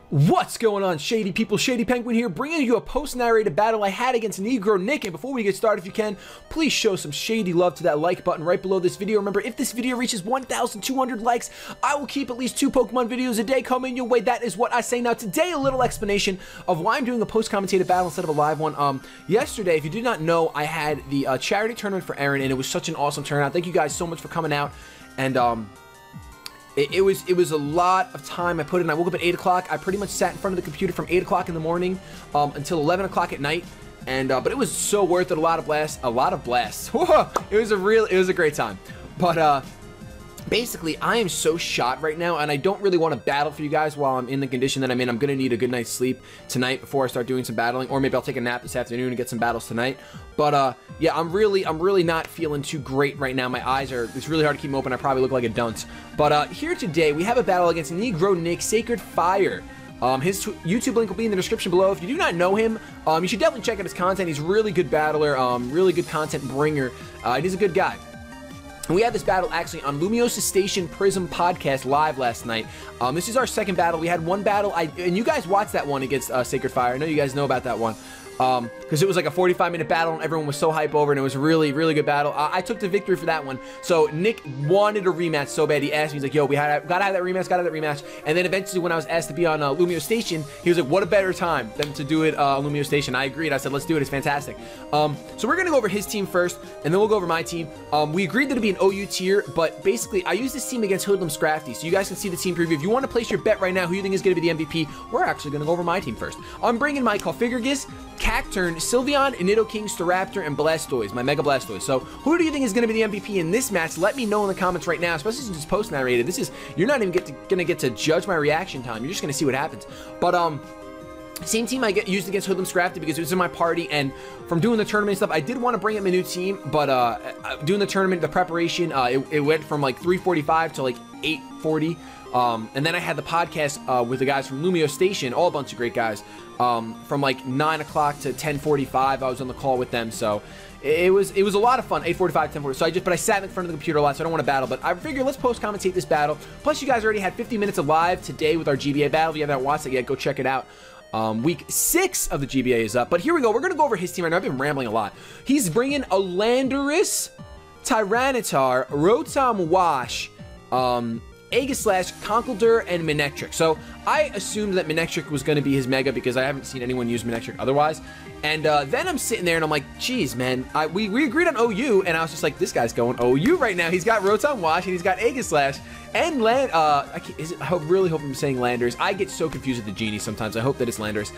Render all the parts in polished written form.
What's going on, Shady people? ShadyPenguinn here, bringing you a post-narrated battle I had against Negro Nick. And before we get started, if you can, please show some shady love to that like button right below this video. Remember, if this video reaches 1,200 likes, I will keep at least 2 Pokemon videos a day coming your way. That is what I say. Now, today, a little explanation of why I'm doing a post-commentated battle instead of a live one. Yesterday, if you did not know, I had the charity tournament for Aaron, and it was such an awesome turnout. Thank you guys so much for coming out. And, It was a lot of time I put in. I woke up at 8 o'clock. I pretty much sat in front of the computer from 8 o'clock in the morning until 11 o'clock at night. And but it was so worth it. A lot of blasts. It was a great time. But basically, I am so shot right now, and I don't really want to battle for you guys while I'm in the condition that I'm in. I'm gonna need a good night's sleep tonight before I start doing some battling, or maybe I'll take a nap this afternoon and get some battles tonight. But yeah, I'm really not feeling too great right now. My eyes it's really hard to keep them open. I probably look like a dunce. But here today, we have a battle against Negro Nick, Sacred Fire. His YouTube link will be in the description below. If you do not know him, you should definitely check out his content. He's a really good battler, really good content bringer, and he's a good guy. And we had this battle actually on Lumiose Station Prism Podcast live last night. This is our second battle. We had one battle, and you guys watched that one against Sacred Fire. I know you guys know about that one. Because it was like a 45-minute battle and everyone was so hype over, and it was a really good battle. I took the victory for that one. So Nick wanted a rematch so bad. He asked me, he's like, yo, gotta have that rematch, And then eventually when I was asked to be on Lumiose Station, he was like, what a better time than to do it on Lumiose Station. I agreed. I said, let's do it. It's fantastic. So we're going to go over his team first, and then we'll go over my team. We agreed that it'd be an OU tier, but basically I used this team against Hoodlum Scrafty, so you guys can see the team preview. If you want to place your bet right now who you think is going to be the MVP, we're actually going to go over my team first. I'm bringing my Configurgus, Cacturn, Sylveon, Nidoking, Staraptor, and Blastoise, my Mega Blastoise. So, who do you think is going to be the MVP in this match? Let me know in the comments right now, especially since it's post-narrated. You're not even going to get to judge my reaction time. You're just going to see what happens. But, same team I used against Hoodlum Scrafty because it was in my party, and from doing the tournament stuff, I did want to bring up my new team, but doing the tournament, the preparation, it went from like 3:45 to like 8:40. And then I had the podcast with the guys from Lumiose Station, all a bunch of great guys, from like 9 o'clock to 10:45. I was on the call with them, so it was a lot of fun. 8:45, 10:40. So but I sat in front of the computer a lot, so I don't want to battle. But I figured let's post-commentate this battle. Plus, you guys already had 50 minutes of live today with our GBA battle. If you haven't watched it yet, go check it out. Week 6 of the GBA is up, but here we go. We're gonna go over his team right now. I've been rambling a lot. He's bringing a Landorus, Tyranitar, Rotom Wash, Aegislash, Conkeldurr, and Manectric. So I assumed that Manectric was going to be his Mega because I haven't seen anyone use Manectric otherwise. And then I'm sitting there and I'm like, geez, man, we agreed on OU, and I was just like, this guy's going OU right now. He's got Rotom Wash, and he's got Aegislash, and I really hope I'm saying Landers. I get so confused with the genie sometimes. I hope that it's Landers.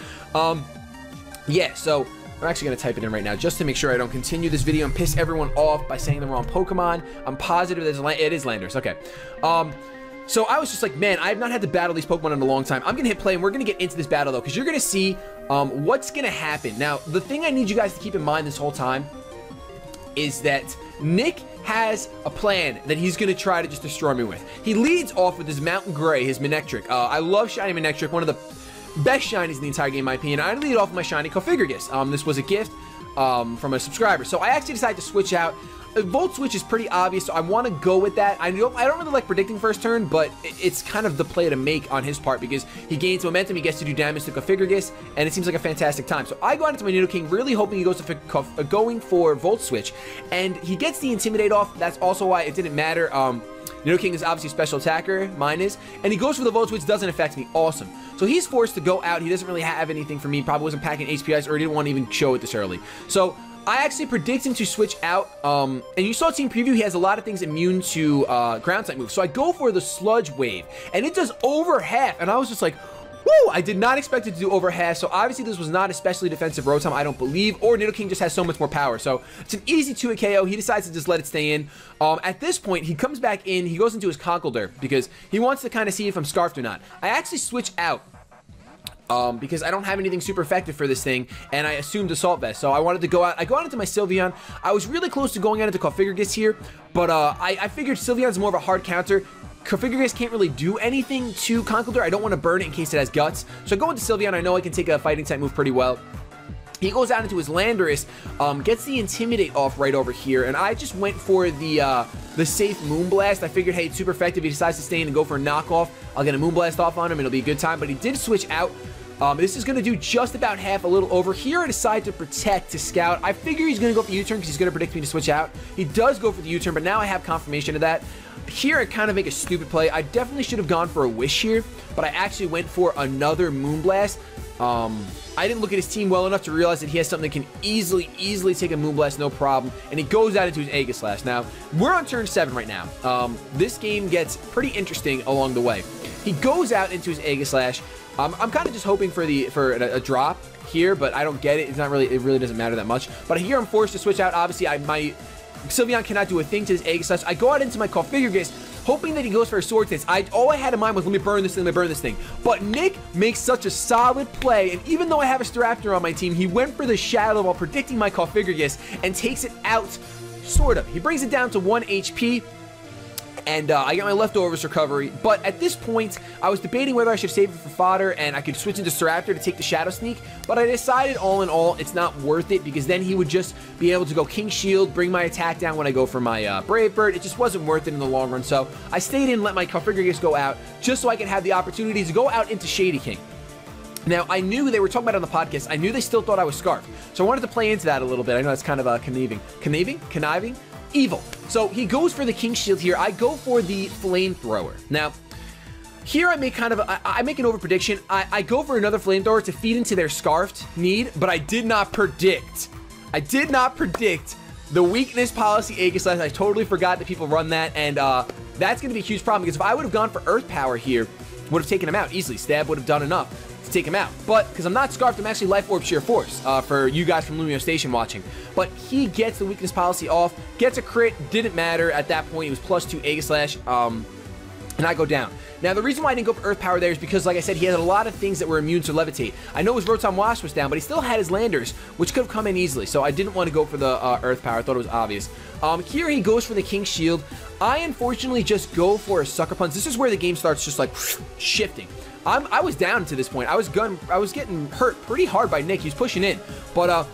Yeah, so I'm actually going to type it in right now just to make sure I don't continue this video and piss everyone off by saying the wrong Pokemon. I'm positive it is Landers. Okay. So I was just like, man, I have not had to battle these Pokemon in a long time. I'm going to hit play, and we're going to get into this battle, though, because you're going to see what's going to happen. Now, the thing I need you guys to keep in mind this whole time is that Nick has a plan that he's going to try to just destroy me with. He leads off with his Mountain Gray, his Manectric. I love Shiny Manectric, one of the best shinies in the entire game, in my opinion. I lead off with my shiny Configurgus. This was a gift from a subscriber. So I actually decided to switch out. Volt Switch is pretty obvious, so I want to go with that. I don't really like predicting first turn, but it's kind of the play to make on his part because he gains momentum, he gets to do damage to Configurgus, and it seems like a fantastic time. So I go out into my Nidoking, really hoping he goes to going for Volt Switch, and he gets the Intimidate off. That's also why it didn't matter. Nidoking is obviously a special attacker, mine is, and he goes for the Volt Switch, doesn't affect me. Awesome. So he's forced to go out. He doesn't really have anything for me, probably wasn't packing HPIs, or he didn't want to even show it this early. So I actually predict him to switch out, and you saw team preview, he has a lot of things immune to ground type moves. So I go for the Sludge Wave, and it does over half, and I was just like, woo! I did not expect it to do over half, so obviously this was not especially defensive Rotom, I don't believe, or Nidoking just has so much more power. So it's an easy 2-hit KO. He decides to just let it stay in. At this point, he comes back in, he goes into his Conkeldurr, because he wants to kind of see if I'm Scarfed or not. I actually switch out. Because I don't have anything super effective for this thing, and I assumed Assault Vest, so I wanted to go out. I go out into my Sylveon. I was really close to going out into Configurgus here, but I figured Sylveon's more of a hard counter. Configurgus can't really do anything to Conkeldurr. I don't want to burn it in case it has Guts, so I go into Sylveon. I know I can take a fighting type move pretty well. He goes out into his Landorus, gets the Intimidate off right over here, and I just went for the safe Moonblast. I figured, hey, it's super effective. He decides to stay in and go for a knockoff. I'll get a Moonblast off on him, and it'll be a good time, but he did switch out. This is going to do just about half, a little over. Here I decide to protect, to scout. I figure he's going to go for the U-turn because he's going to predict me to switch out. He does go for the U-turn, but now I have confirmation of that. Here I kind of make a stupid play. I definitely should have gone for a Wish here, but I actually went for another Moonblast. I didn't look at his team well enough to realize that he has something that can easily take a Moonblast, no problem, and he goes out into his Aegislash. Now, we're on turn 7 right now. This game gets pretty interesting along the way. He goes out into his Aegislash. I'm kind of just hoping for a drop here, but I don't get it. It really doesn't matter that much. But here I'm forced to switch out. Obviously, my Sylveon cannot do a thing to this Aegislash. I go out into my Configurgus, hoping that he goes for a Sword Dance. All I had in mind was, let me burn this thing, But Nick makes such a solid play, and even though I have a Staraptor on my team, he went for the Shadow while predicting my Configurgus and takes it out, sort of. He brings it down to 1 HP, and I get my leftovers recovery. But at this point, I was debating whether I should save it for fodder and I could switch into Staraptor to take the Shadow Sneak, but I decided all in all, it's not worth it because then he would just be able to go King Shield, bring my attack down when I go for my Brave Bird. It just wasn't worth it in the long run, so I stayed in and let my Configurgus go out just so I could have the opportunity to go out into Shady King. Now, I knew they were talking about it on the podcast. I knew they still thought I was Scarf, so I wanted to play into that a little bit. I know that's kind of conniving? Evil. So he goes for the King Shield here. I go for the Flamethrower. Now, here I make I make an over prediction. I go for another Flamethrower to feed into their Scarfed need, but I did not predict. The weakness policy Aegislash. I totally forgot that people run that, and that's going to be a huge problem because if I would have gone for Earth Power here, would have taken him out easily. Stab would have done enough to take him out. But because I'm not Scarfed, I'm actually Life Orb Sheer Force for you guys from Lumiose Station watching. But he gets the weakness policy off, gets a crit, didn't matter at that point. It was +2 Aegislash, and I go down. Now, the reason why I didn't go for Earth Power there is because, like I said, he had a lot of things that were immune to Levitate. I know his Rotom Wash was down, but he still had his Landers, which could have come in easily. So I didn't want to go for the Earth Power. I thought it was obvious. Here he goes for the King Shield. I, unfortunately, just go for a Sucker Punch. This is where the game starts just, like, shifting. I was down to this point. I was getting hurt pretty hard by Nick. He was pushing in. But,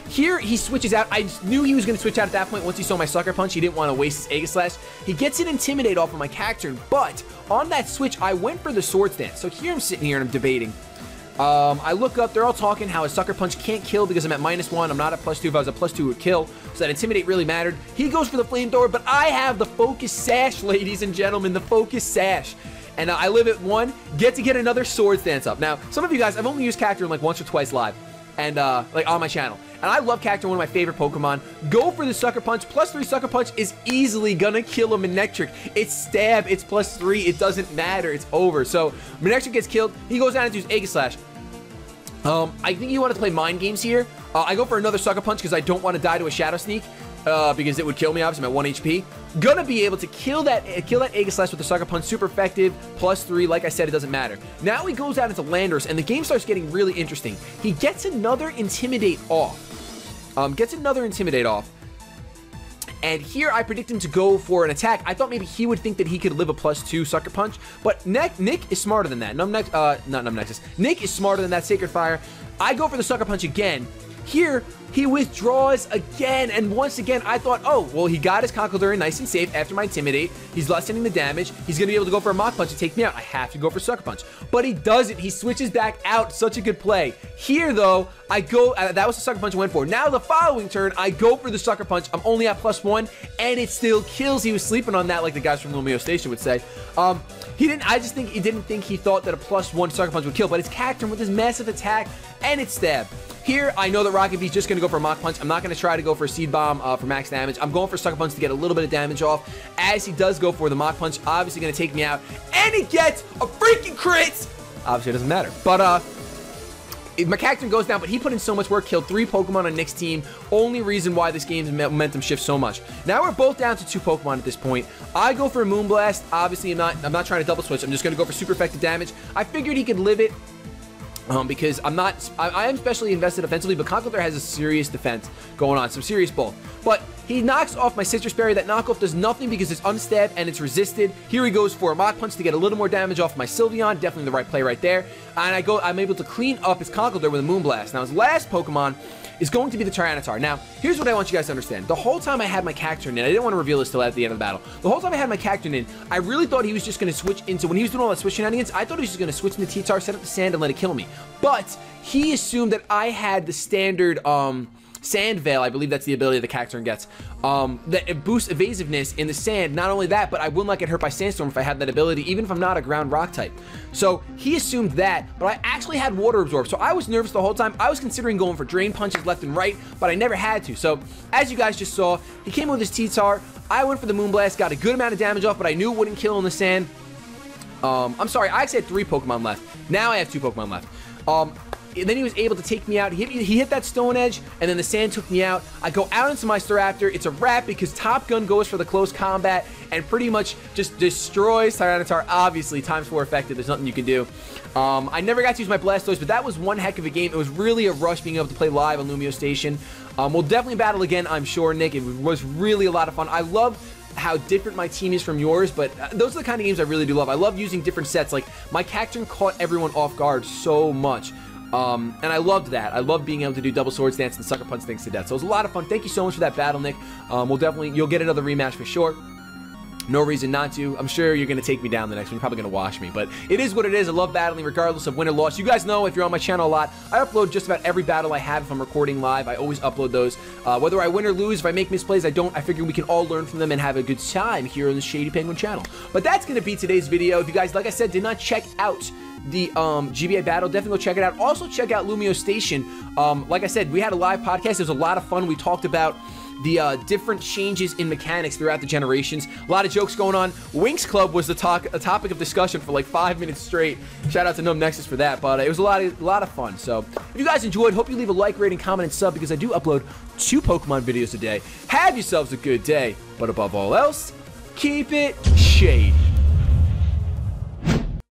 here, he switches out. I knew he was going to switch out at that point. Once he saw my Sucker Punch, he didn't want to waste his Aegislash. He gets an Intimidate off of my Cacturne, but on that switch, I went for the Sword Stance. So here I'm sitting here and I'm debating. I look up. They're all talking how a Sucker Punch can't kill because I'm at -1. I'm not at +2. If I was at +2, it would kill. So that Intimidate really mattered. He goes for the Flamethrower, but I have the Focus Sash, ladies and gentlemen. The Focus Sash. And I live at 1. Get another Sword Stance up. Now, some of you guys, I've only used Cacturne like once or twice live. And, like, on my channel. And I love Cacturne, one of my favorite Pokemon. Go for the Sucker Punch. +3 Sucker Punch is easily gonna kill a Manectric. It's Stab. It's +3. It doesn't matter. It's over. So, Manectric gets killed. He goes down into his Aegislash. I think you want to play Mind Games here. I go for another Sucker Punch because I don't want to die to a Shadow Sneak. Because it would kill me, obviously, I'm at 1 HP. Gonna be able to kill that Aegislash with the Sucker Punch. Super effective, +3. Like I said, it doesn't matter. Now he goes out into Landorus, and the game starts getting really interesting. He gets another Intimidate off. And here I predict him to go for an attack. I thought maybe he would think that he could live a +2 Sucker Punch, but Nick is smarter than that. Nick is smarter than that. Sacred Fire. I go for the Sucker Punch again. Here, he withdraws again, and once again, I thought, oh, well, he got his Conkeldurr nice and safe after my Intimidate. He's lessening the damage. He's going to be able to go for a Mach Punch to take me out. I have to go for Sucker Punch. But he doesn't. He switches back out. Such a good play. Here, though, I go, that was the Sucker Punch I went for. Now, the following turn, I go for the Sucker Punch. I'm only at +1, and it still kills. He was sleeping on that, like the guys from Lumiose Station would say. I just think he thought that a +1 Sucker Punch would kill, but it's Cacturne with his massive attack, and it's Stab. Here, I know that Rocket Bee's just going to go for a Mach Punch. I'm not going to try to go for a Seed Bomb for max damage. I'm going for Sucker Punch to get a little bit of damage off. As he does go for the Mach Punch, obviously going to take me out. And he gets a freaking crit! Obviously, it doesn't matter. But, my Cacturne goes down, but he put in so much work, killed 3 Pokemon on Nick's team. Only reason why this game's momentum shifts so much. Now we're both down to 2 Pokemon at this point. I go for a Moonblast. Obviously, I'm not trying to double switch. I'm just going to go for super effective damage. I figured he could live it. Because I am specially invested offensively, but Conkeldurr has a serious defense going on, some serious bulk. But he knocks off my Citrus Berry. That knockoff does nothing because it's unstabbed and it's resisted. Here he goes for a Mach Punch to get a little more damage off my Sylveon. Definitely the right play right there. And I'm able to clean up his Conkeldurr with a Moonblast. Now his last Pokemon is going to be the Tyranitar. Now, here's what I want you guys to understand. The whole time I had my Cacturne in, I didn't want to reveal this till at the end of the battle. The whole time I had my Cacturne in, I really thought he was just going to switch into, when he was doing all that switch shenanigans, I thought he was just going to switch into T-Tar, set up the sand, and let it kill me. But he assumed that I had the standard, Sand Veil, I believe that's the ability the Cacturne gets. That it boosts evasiveness in the sand. Not only that, but I will not get hurt by Sandstorm if I have that ability, even if I'm not a ground rock type. So he assumed that, but I actually had Water Absorb. So I was nervous the whole time. I was considering going for Drain Punches left and right, but I never had to. So as you guys just saw, he came with his T-Tar. I went for the Moonblast, got a good amount of damage off, but I knew it wouldn't kill in the sand. I'm sorry, I actually had 3 Pokemon left. Now I have 2 Pokemon left. And then he was able to take me out. He hit that Stone Edge, and then the sand took me out. I go out into my Staraptor. It's a wrap because Top Gun goes for the close combat and pretty much just destroys Tyranitar. Obviously, ×4 effective. There's nothing you can do. I never got to use my Blastoise, but that was one heck of a game. It was really a rush being able to play live on Lumiose Station. We'll definitely battle again, I'm sure, Nick. It was really a lot of fun. I love how different my team is from yours, but those are the kind of games I really do love. I love using different sets. Like, my Cacturne caught everyone off guard so much. And I loved that. I loved being able to do double Swords Dance and Sucker Punch things to death. So it was a lot of fun. Thank you so much for that battle, Nick. You'll get another rematch for sure. No reason not to. I'm sure you're going to take me down the next one. You're probably going to wash me, but it is what it is. I love battling regardless of win or loss. You guys know, if you're on my channel a lot, I upload just about every battle I have if I'm recording live. I always upload those. Whether I win or lose, if I make misplays, I figure we can all learn from them and have a good time here on the ShadyPenguinn channel. But that's going to be today's video. If you guys, like I said, did not check out the GBA battle, definitely go check it out. Also check out Lumiose Station. Like I said, we had a live podcast. It was a lot of fun. We talked about the different changes in mechanics throughout the generations. A lot of jokes going on. Winx Club was a topic of discussion for like 5 minutes straight. Shout out to Gnome Nexus for that, but it was a lot of fun. So if you guys enjoyed, hope you leave a like, rating, comment, and sub, because I do upload 2 Pokemon videos a day. Have yourselves a good day, but above all else, keep it shady.